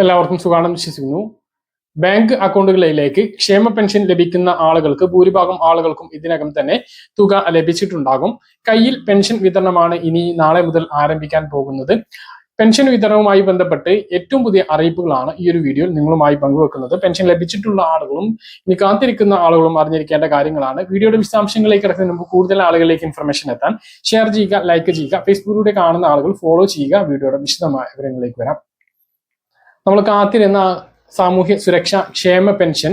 എല്ലാവർക്കും സുഖാണെന്ന് വിശ്വസിക്കുന്നു. ബാങ്ക് അക്കൗണ്ടുകളിലേക്ക് ക്ഷേമ പെൻഷൻ ലഭിക്കുന്ന ആളുകൾക്ക് ഭൂരിഭാഗം ആളുകൾക്കും ഇതിനകം തന്നെ തുക ലഭിച്ചിട്ടുണ്ടാകും. കയ്യിൽ പെൻഷൻ വിതരണമാണ് ഇനി നാളെ മുതൽ ആരംഭിക്കാൻ പോകുന്നത്. പെൻഷൻ വിതരണവുമായി ബന്ധപ്പെട്ട് ഏറ്റവും പുതിയ അറിയിപ്പുകളാണ് ഈ ഒരു വീഡിയോയിൽ നിങ്ങളുമായി പങ്കുവെക്കുന്നത്. പെൻഷൻ ലഭിച്ചിട്ടുള്ള ആളുകളും ഇനി കാത്തിരിക്കുന്ന ആളുകളും അറിഞ്ഞിരിക്കേണ്ട കാര്യങ്ങളാണ്. വീഡിയോയുടെ വിശദാംശങ്ങളിലേക്ക് കിടക്കുന്നതിന് മുമ്പ് കൂടുതൽ ആളുകളിലേക്ക് ഇൻഫർമേഷൻ എത്താൻ ഷെയർ ചെയ്യുക, ലൈക്ക് ചെയ്യുക. ഫേസ്ബുക്കിലൂടെ കാണുന്ന ആളുകൾ ഫോളോ ചെയ്യുക. വീഡിയോയുടെ വിശദമായ വിവരങ്ങളിലേക്ക് വരാം. നമ്മൾ കാത്തിരുന്ന സാമൂഹ്യ സുരക്ഷാ ക്ഷേമ പെൻഷൻ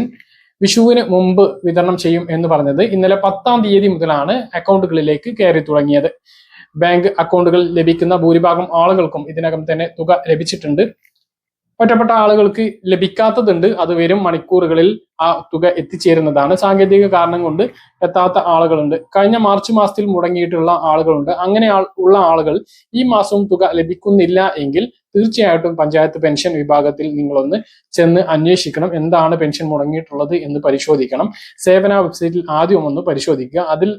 വിഷുവിന് മുമ്പ് വിതരണം ചെയ്യും എന്ന് പറഞ്ഞത് ഇന്നലെ 10-ാം തീയതി മുതലാണ് അക്കൗണ്ടുകളിലേക്ക് കയറി തുടങ്ങിയത്. ബാങ്ക് അക്കൗണ്ടുകൾ ലഭിക്കുന്ന ഭൂരിഭാഗം ആളുകൾക്കും ഇതിനകം തന്നെ തുക ലഭിച്ചിട്ടുണ്ട്. ഒറ്റപ്പെട്ട ആളുകൾക്ക് ലഭിക്കാത്തതുണ്ട്. അത് വരും മണിക്കൂറുകളിൽ ആ തുക എത്തിച്ചേരുന്നതാണ്. സാങ്കേതിക കാരണം കൊണ്ട് എത്താത്ത ആളുകളുണ്ട്. കഴിഞ്ഞ മാർച്ച് മാസത്തിൽ മുടങ്ങിയിട്ടുള്ള ആളുകളുണ്ട്. അങ്ങനെ ഉള്ള ആളുകൾ ഈ മാസവും തുക ലഭിക്കുന്നില്ല എങ്കിൽ തീർച്ചയായിട്ടും പഞ്ചായത്ത് പെൻഷൻ വിഭാഗത്തിൽ നിങ്ങളൊന്ന് ചെന്ന് അന്വേഷിക്കണം. എന്താണ് പെൻഷൻ മുടങ്ങിയിട്ടുള്ളത് എന്ന് പരിശോധിക്കണം. സേവന വെബ്സൈറ്റിൽ ആദ്യം ഒന്ന് പരിശോധിക്കുക. അതിൽ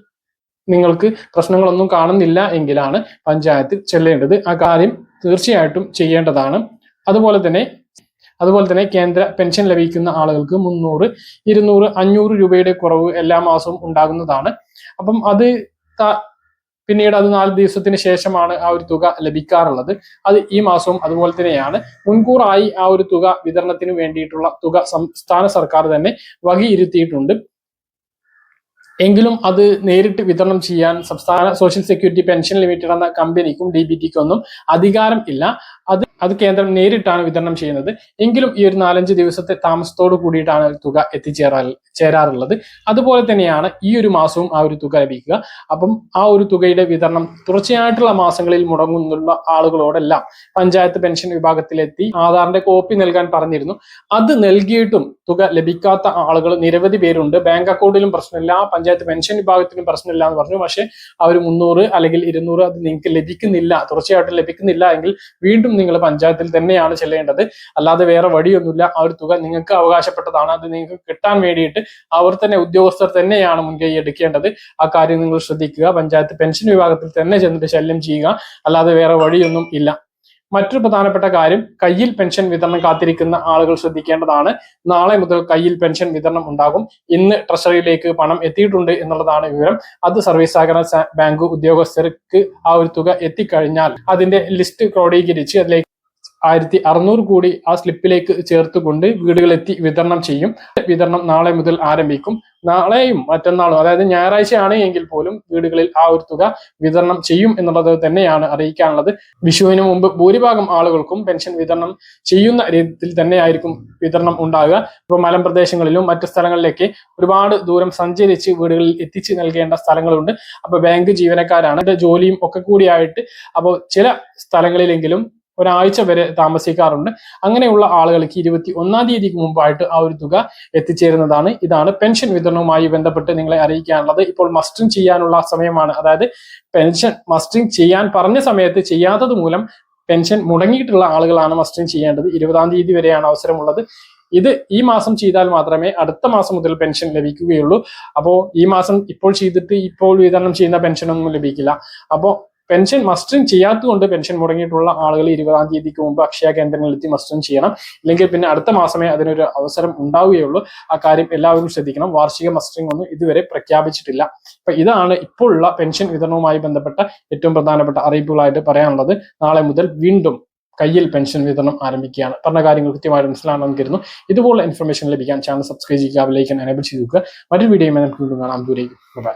നിങ്ങൾക്ക് പ്രശ്നങ്ങളൊന്നും കാണുന്നില്ല എങ്കിലാണ് പഞ്ചായത്തിൽ ചെല്ലേണ്ടത്. ആ കാര്യം തീർച്ചയായിട്ടും ചെയ്യേണ്ടതാണ്. അതുപോലെ തന്നെ കേന്ദ്ര പെൻഷൻ ലഭിക്കുന്ന ആളുകൾക്ക് 300, 200, 500 രൂപയുടെ കുറവ് എല്ലാ മാസവും ഉണ്ടാകുന്നതാണ്. അപ്പം അത് പിന്നീട് 4 ദിവസത്തിന് ശേഷമാണ് ആ ഒരു തുക ലഭിക്കാറുള്ളത്. അത് ഈ മാസവും അതുപോലെ തന്നെയാണ്. മുൻകൂറായി ആ ഒരു തുക വിതരണത്തിന് വേണ്ടിയിട്ടുള്ള തുക സംസ്ഥാന സർക്കാർ തന്നെ വകയിരുത്തിയിട്ടുണ്ട്. എങ്കിലും അത് നേരിട്ട് വിതരണം ചെയ്യാൻ സംസ്ഥാന സോഷ്യൽ സെക്യൂരിറ്റി പെൻഷൻ ലിമിറ്റഡ് എന്ന കമ്പനിക്കും DBTക്കും ഒന്നും അധികാരം ഇല്ല. അത് കേന്ദ്രം നേരിട്ടാണ് വിതരണം ചെയ്യുന്നത്. എങ്കിലും ഈ ഒരു 4-5 ദിവസത്തെ താമസത്തോട് കൂടിയിട്ടാണ് തുക ചേരാറുള്ളത്. അതുപോലെ തന്നെയാണ് ഈ ഒരു മാസവും ആ ഒരു തുക ലഭിക്കുക. അപ്പം ആ ഒരു തുകയുടെ വിതരണം തുടർച്ചയായിട്ടുള്ള മാസങ്ങളിൽ മുടങ്ങുന്നുള്ള ആളുകളോടെല്ലാം പഞ്ചായത്ത് പെൻഷൻ വിഭാഗത്തിലെത്തി ആധാറിന്റെ കോപ്പി നൽകാൻ പറഞ്ഞിരുന്നു. അത് നൽകിയിട്ടും തുക ലഭിക്കാത്ത ആളുകൾ നിരവധി പേരുണ്ട്. ബാങ്ക് അക്കൗണ്ടിലും പ്രശ്നമില്ല, പഞ്ചായത്ത് പെൻഷൻ വിഭാഗത്തിലും പ്രശ്നമില്ല എന്ന് പറഞ്ഞു. പക്ഷെ ആ ഒരു 300 അല്ലെങ്കിൽ 200 അത് നിങ്ങൾക്ക് ലഭിക്കുന്നില്ല, തുടർച്ചയായിട്ട് ലഭിക്കുന്നില്ല എങ്കിൽ വീണ്ടും നിങ്ങൾ പഞ്ചായത്തിൽ തന്നെയാണ് ചെല്ലേണ്ടത്. അല്ലാതെ വേറെ വഴിയൊന്നുമില്ല. ആ ഒരു തുക നിങ്ങൾക്ക് അവകാശപ്പെട്ടതാണ്. അത് നിങ്ങൾക്ക് കിട്ടാൻ വേണ്ടിയിട്ട് അവർ തന്നെ, ഉദ്യോഗസ്ഥർ തന്നെയാണ് മുൻകൈ എടുക്കേണ്ടത്. ആ കാര്യം നിങ്ങൾ ശ്രദ്ധിക്കുക. പഞ്ചായത്ത് പെൻഷൻ വിഭാഗത്തിൽ തന്നെ ചെന്നിട്ട് ശല്യം ചെയ്യുക. അല്ലാതെ വേറെ വഴിയൊന്നും ഇല്ല. മറ്റൊരു പ്രധാനപ്പെട്ട കാര്യം, കയ്യിൽ പെൻഷൻ വിതരണം കാത്തിരിക്കുന്ന ആളുകൾ ശ്രദ്ധിക്കേണ്ടതാണ്. നാളെ മുതൽ കയ്യിൽ പെൻഷൻ വിതരണം ഉണ്ടാകും. ഇന്ന് ട്രഷറിയിലേക്ക് പണം എത്തിയിട്ടുണ്ട് എന്നുള്ളതാണ് വിവരം. അത് സർവീസ് സഹകരണ ബാങ്ക് ഉദ്യോഗസ്ഥർക്ക് ആ ഒരു തുക എത്തിക്കഴിഞ്ഞാൽ അതിന്റെ ലിസ്റ്റ് ക്രോഡീകരിച്ച് അതിലേക്ക് 1600 കൂടി ആ സ്ലിപ്പിലേക്ക് ചേർത്തുകൊണ്ട് വീടുകളെത്തി വിതരണം ചെയ്യും. വിതരണം നാളെ മുതൽ ആരംഭിക്കും. നാളെയും മറ്റന്നാളും, അതായത് ഞായറാഴ്ചയാണ് എങ്കിൽ പോലും വീടുകളിൽ ആ ഒരു തുക വിതരണം ചെയ്യും എന്നുള്ളത് തന്നെയാണ് അറിയിക്കാനുള്ളത്. വിഷുവിന് മുമ്പ് ഭൂരിഭാഗം ആളുകൾക്കും പെൻഷൻ വിതരണം ചെയ്യുന്ന രീതിയിൽ തന്നെയായിരിക്കും വിതരണം ഉണ്ടാകുക. ഇപ്പോൾ മലമ്പ്രദേശങ്ങളിലും മറ്റു സ്ഥലങ്ങളിലേക്ക് ഒരുപാട് ദൂരം സഞ്ചരിച്ച് വീടുകളിൽ എത്തിച്ച് നൽകേണ്ട സ്ഥലങ്ങളുണ്ട്. അപ്പൊ ബാങ്ക് ജീവനക്കാരാണ്, ജോലിയും ഒക്കെ കൂടിയായിട്ട് അപ്പോൾ ചില സ്ഥലങ്ങളിലെങ്കിലും ഒരാഴ്ച വരെ താമസിക്കാറുണ്ട്. അങ്ങനെയുള്ള ആളുകൾക്ക് 21-ാം തീയതിക്ക് മുമ്പായിട്ട് ആ ഒരു തുക എത്തിച്ചേരുന്നതാണ്. ഇതാണ് പെൻഷൻ വിതരണവുമായി ബന്ധപ്പെട്ട് നിങ്ങളെ അറിയിക്കാനുള്ളത്. ഇപ്പോൾ മസ്റ്ററിംഗ് ചെയ്യാനുള്ള സമയമാണ്. അതായത് പെൻഷൻ മസ്റ്ററിംഗ് ചെയ്യാൻ പറഞ്ഞ സമയത്ത് ചെയ്യാത്തത് മൂലം പെൻഷൻ മുടങ്ങിയിട്ടുള്ള ആളുകളാണ് മസ്റ്ററിംഗ് ചെയ്യേണ്ടത്. 20-ാം തീയതി വരെയാണ് അവസരമുള്ളത്. ഇത് ഈ മാസം ചെയ്താൽ മാത്രമേ അടുത്ത മാസം മുതൽ പെൻഷൻ ലഭിക്കുകയുള്ളൂ. അപ്പോൾ ഈ മാസം ഇപ്പോൾ ചെയ്തിട്ട് ഇപ്പോൾ വിതരണം ചെയ്യുന്ന പെൻഷനൊന്നും ലഭിക്കില്ല. അപ്പോൾ പെൻഷൻ മസ്റ്ററിംഗ് ചെയ്യാത്തതുകൊണ്ട് പെൻഷൻ മുടങ്ങിയിട്ടുള്ള ആളുകൾ 20-ാം തീയതിക്ക് മുമ്പ് അക്ഷയ കേന്ദ്രങ്ങളിൽ എത്തി മസ്റ്ററിംഗ് ചെയ്യണം. ഇല്ലെങ്കിൽ പിന്നെ അടുത്ത മാസമേ അതിനൊരു അവസരം ഉണ്ടാവുകയുള്ളൂ. ആ കാര്യം എല്ലാവരും ശ്രദ്ധിക്കണം. വാർഷിക മസ്റ്ററിംഗ് ഒന്നും ഇതുവരെ പ്രഖ്യാപിച്ചിട്ടില്ല. അപ്പൊ ഇതാണ് ഇപ്പോഴുള്ള പെൻഷൻ വിതരണവുമായി ബന്ധപ്പെട്ട ഏറ്റവും പ്രധാനപ്പെട്ട അറിയിപ്പുകളായിട്ട് പറയാനുള്ളത്. നാളെ മുതൽ വീണ്ടും കയ്യിൽ പെൻഷൻ വിതരണം ആരംഭിക്കുകയാണ്. പറഞ്ഞ കാര്യങ്ങൾ കൃത്യമായിട്ട് മനസ്സിലാണെന്ന് കരുതുന്നു. ഇതുപോലെ ഇൻഫർമേഷൻ ലഭിക്കാൻ ചാനൽ സബ്സ്ക്രൈബ് ചെയ്യുക, ബെൽ ഐക്കൺ എനേബിൾ ചെയ്ത് വെക്കുക. മറ്റൊരു വീഡിയോയുമായി നമുക്ക് വീണ്ടും കാണാം. ദൂരേക്ക് ബൈ.